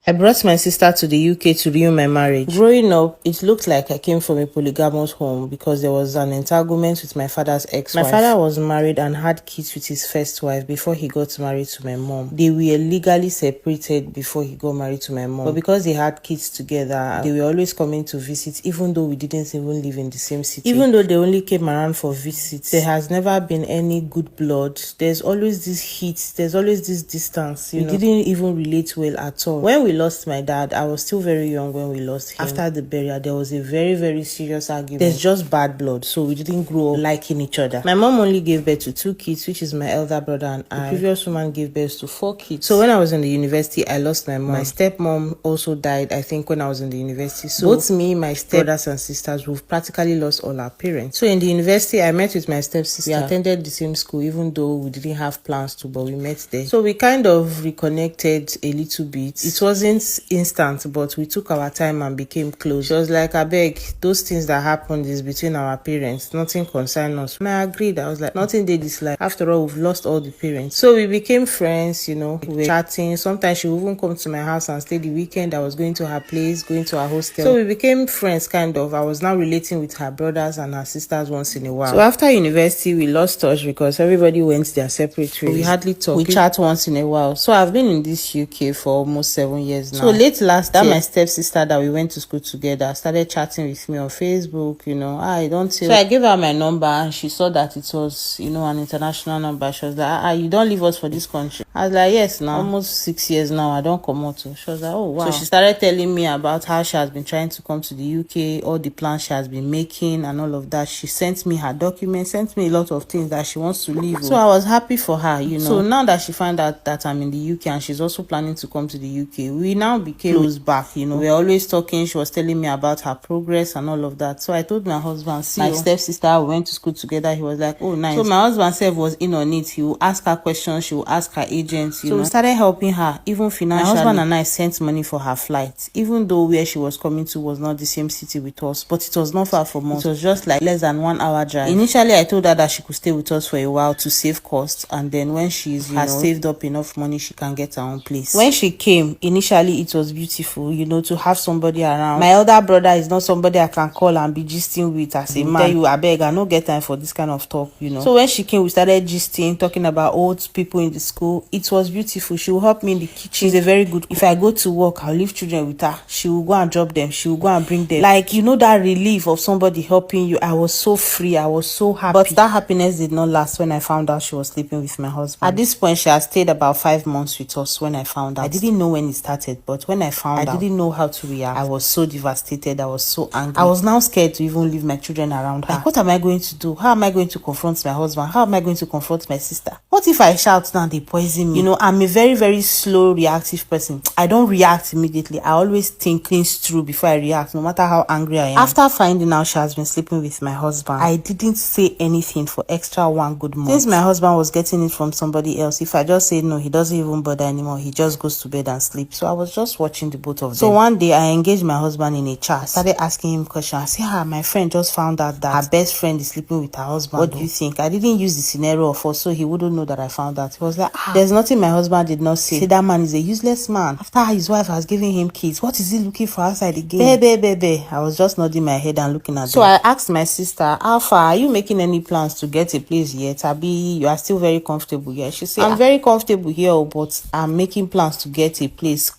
I brought my sister to the UK to renew my marriage. Growing up, it looked like I came from a polygamous home because there was an entanglement with my father's ex-wife. My father was married and had kids with his first wife before he got married to my mom. They were legally separated before he got married to my mom. But because they had kids together, they were always coming to visit, even though we didn't even live in the same city. Even though they only came around for visits, there has never been any good blood. There's always this heat. There's always this distance. We didn't even relate well at all. When we lost my dad, I was still very young when we lost him. After the burial, there was a very, very serious argument. There's just bad blood, so we didn't grow up liking each other. My mom only gave birth to 2 kids, which is my elder brother and I. The previous woman gave birth to 4 kids. So when I was in the university, I lost my mom. My stepmom also died, I think, when I was in the university. So both me, my stepbrothers and sisters, we've practically lost all our parents. So in the university, I met with my stepsister. We attended the same school, even though we didn't have plans to, but we met there. So we kind of reconnected a little bit. It wasn't instant, but we took our time and became close. She was like, I beg, those things that happened is between our parents, nothing concern us. And I agreed. I was like, nothing did this life. After all, we've lost all the parents. So we became friends, we were chatting. Sometimes she would even come to my house and stay the weekend. I was going to her place, going to her hostel. So we became friends, kind of. I was now relating with her brothers and her sisters once in a while. So after university, we lost touch because everybody went their separate ways. We hardly talk. We chat once in a while. So I've been in this UK for almost 7 years now. So late last year, my stepsister that we went to school together started chatting with me on Facebook, I don't tell. So I gave her my number and she saw that it was, an international number. She was like, you don't leave us for this country. I was like, yes, now. Almost 6 years now, I don't come out. She was like, oh, wow. So she started telling me about how she has been trying to come to the UK, all the plans she has been making and all of that. She sent me her documents, sent me a lot of things that she wants to leave. So I was happy for her, So now that she found out that I'm in the UK and she's also planning to come to the UK, we now became close back, We're always talking. She was telling me about her progress and all of that. So I told my husband, see, my stepsister, we went to school together. He was like, oh, nice. So my husband self was in on it. He will ask her questions. She will ask her agents, So we started helping her, even financially. My husband and I sent money for her flight, even though where she was coming to was not the same city with us, but it was not far from us. It was just like less than 1 hour drive. Initially, I told her that she could stay with us for a while to save costs, and then when she's has saved up enough money, she can get her own place. When she came, initially it was beautiful, to have somebody around. My elder brother is not somebody I can call and be gisting with as a man. Tell you, I beg, I no get time for this kind of talk, So when she came, we started gisting, talking about old people in the school. It was beautiful. She will help me in the kitchen. She's a very good cook. If I go to work, I'll leave children with her. She will go and drop them. She will go and bring them. Like, that relief of somebody helping you. I was so free. I was so happy. But that happiness did not last when I found out she was sleeping with my husband. At this point, she has stayed about 5 months with us when I found out. I didn't know when it started, but when I found out, I didn't know how to react. I was so devastated. I was so angry. I was now scared to even leave my children around her. Like, what am I going to do? How am I going to confront my husband? How am I going to confront my sister? What if I shout now, they poison me? I'm a very, very slow, reactive person. I don't react immediately. I always think things through before I react, no matter how angry I am. After finding out she has been sleeping with my husband, I didn't say anything for extra 1 good month. Since my husband was getting it from somebody else, if I just say no, he doesn't even bother anymore. He just goes to bed and sleeps. So I was just watching the both of them. So one day I engaged my husband in a chat. I started asking him questions. I said, my friend just found out that her best friend is sleeping with her husband. What do you think? I didn't use the scenario of us so he wouldn't know that I found out. He was like, there's nothing my husband did not say. Say that man is a useless man. After his wife has given him kids, what is he looking for outside the game? Babe. I was just nodding my head and looking at them. So I asked my sister, how far are you making any plans to get a place yet? Abi, you are still very comfortable here? She said, I'm very comfortable here, but I'm making plans to get a place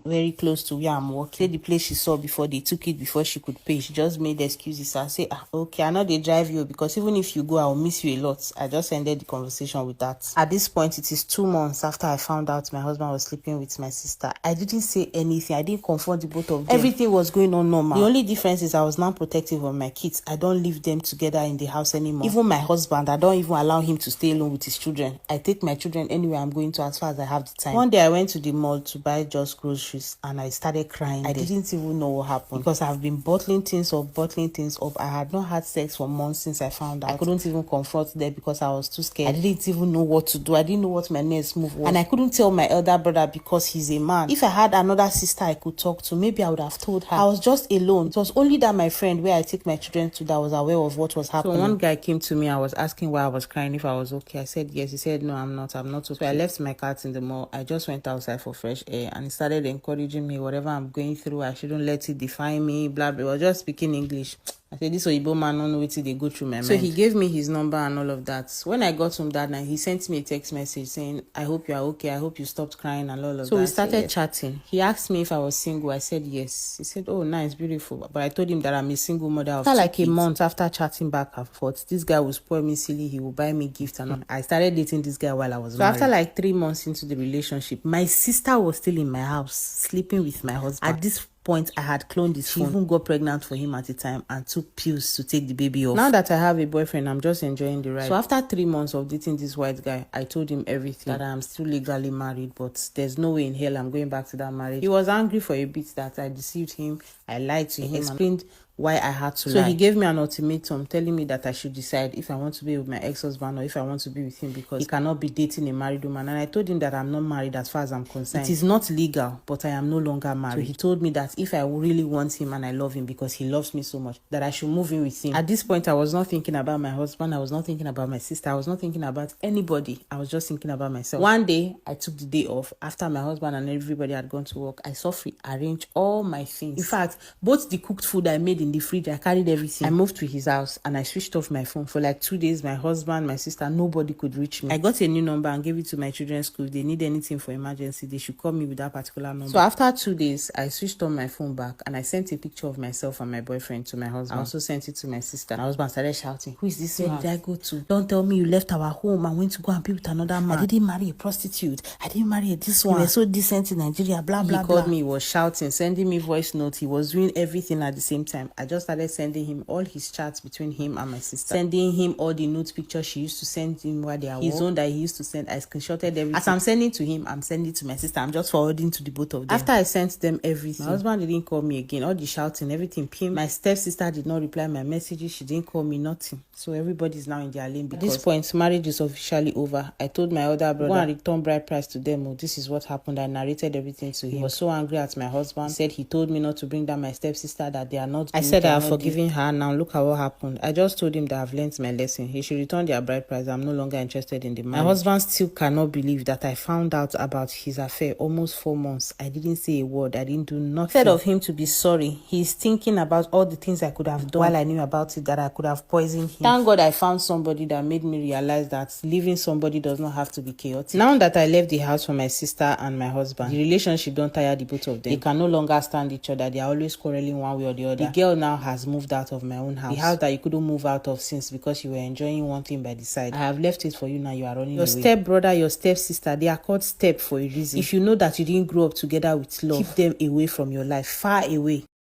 very close to where I'm working. The place she saw before, they took it before she could pay. She just made excuses. I say, okay, I know they drive you because even if you go, I'll miss you a lot. I just ended the conversation with that. At this point, it is 2 months after I found out my husband was sleeping with my sister. I didn't say anything. I didn't confront the both of them. Everything was going on normal. The only difference is I was now protective of my kids. I don't leave them together in the house anymore. Even my husband, I don't even allow him to stay alone with his children. I take my children anywhere I'm going to as far as I have the time. One day I went to the mall to buy just groceries and I started crying. I didn't even know what happened because I've been bottling things up. I had not had sex for months since I found out. I couldn't even confront them because I was too scared. I didn't even know what to do. I didn't know what my next move was. And I couldn't tell my elder brother because he's a man. If I had another sister I could talk to, maybe I would have told her. I was just alone. It was only that my friend where I take my children to that was aware of what was happening. So one guy came to me. I was asking why I was crying, if I was okay. I said yes. He said no, I'm not okay. So I left my cat in the mall. I just went outside for fresh air and he started encouraging me. Whatever I'm going through, I shouldn't let it define me, blah, blah. I was just speaking English. I said, this Oyibo man don't know what they go through my mind. So he gave me his number and all of that. When I got home that night, he sent me a text message saying, I hope you are okay. I hope you stopped crying and all of that. So we started chatting. He asked me if I was single. I said yes. He said, oh, nice, beautiful. But I told him that I'm a single mother of 2 kids. After like a month after chatting back and forth, this guy will spoil me silly. He will buy me gifts and all. I started dating this guy while I was married. So after like 3 months into the relationship, my sister was still in my house, sleeping with my husband. At this point, I had cloned his phone. She even got pregnant for him at the time and took pills to take the baby off. Now that I have a boyfriend, I'm just enjoying the ride. So after 3 months of dating this white guy, I told him everything, that I'm still legally married, but there's no way in hell I'm going back to that marriage. He was angry for a bit that I deceived him, I lied to him, explained why I had to lie. So he gave me an ultimatum telling me that I should decide if I want to be with my ex-husband or if I want to be with him, because he cannot be dating a married woman. And I told him that I'm not married as far as I'm concerned. It is not legal, but I am no longer married. So he told me that if I really want him and I love him because he loves me so much, that I should move in with him. At this point, I was not thinking about my husband. I was not thinking about my sister. I was not thinking about anybody. I was just thinking about myself. One day, I took the day off after my husband and everybody had gone to work. I saw free, arranged all my things. In fact, both the cooked food I made in the fridge, I carried everything. I moved to his house and I switched off my phone. For like 2 days, my husband, my sister, nobody could reach me. I got a new number and gave it to my children's school. If they need anything for emergency, they should call me with that particular number. So after 2 days, I switched on my phone back and I sent a picture of myself and my boyfriend to my husband. I also sent it to my sister. My husband started shouting, who is this man? Where did I go to? Don't tell me you left our home and went to go and be with another man. I didn't marry a prostitute. I didn't marry this one. You were so decent in Nigeria, blah, blah, blah. He called me, he was shouting, sending me voice notes. He was doing everything at the same time. I just started sending him all his chats between him and my sister. Sending him all the nude pictures she used to send him while they are his own that he used to send. I screenshotted everything. As I'm sending to him, I'm sending to my sister. I'm just forwarding to the both of them. After I sent them everything, my husband didn't call me again. All the shouting, everything. My stepsister did not reply my messages. She didn't call me, nothing. So everybody's now in their lane. At this point, marriage is officially over. I told my other brother, go and return bride price to them. Oh, this is what happened. I narrated everything to him. He was so angry at my husband. He said he told me not to bring down my stepsister, that they are not good. I said I have forgiven her. Now look at what happened. I just told him that I've learned my lesson. He should return their bride price. I'm no longer interested in the marriage. My husband still cannot believe that I found out about his affair almost 4 months. I didn't say a word. I didn't do nothing. Instead of him to be sorry, he's thinking about all the things I could have done while I knew about it, that I could have poisoned him. Thank God I found somebody that made me realize that leaving somebody does not have to be chaotic. Now that I left the house for my sister and my husband, the relationship don't tire the both of them. They can no longer stand each other. They are always quarreling one way or the other. The girl now has moved out of my own house. The house that you couldn't move out of since because you were enjoying one thing by the side. I have left it for you, now you are running away. Your step brother, your step sister, they are called step for a reason. If you know that you didn't grow up together with love, keep them away from your life, far away.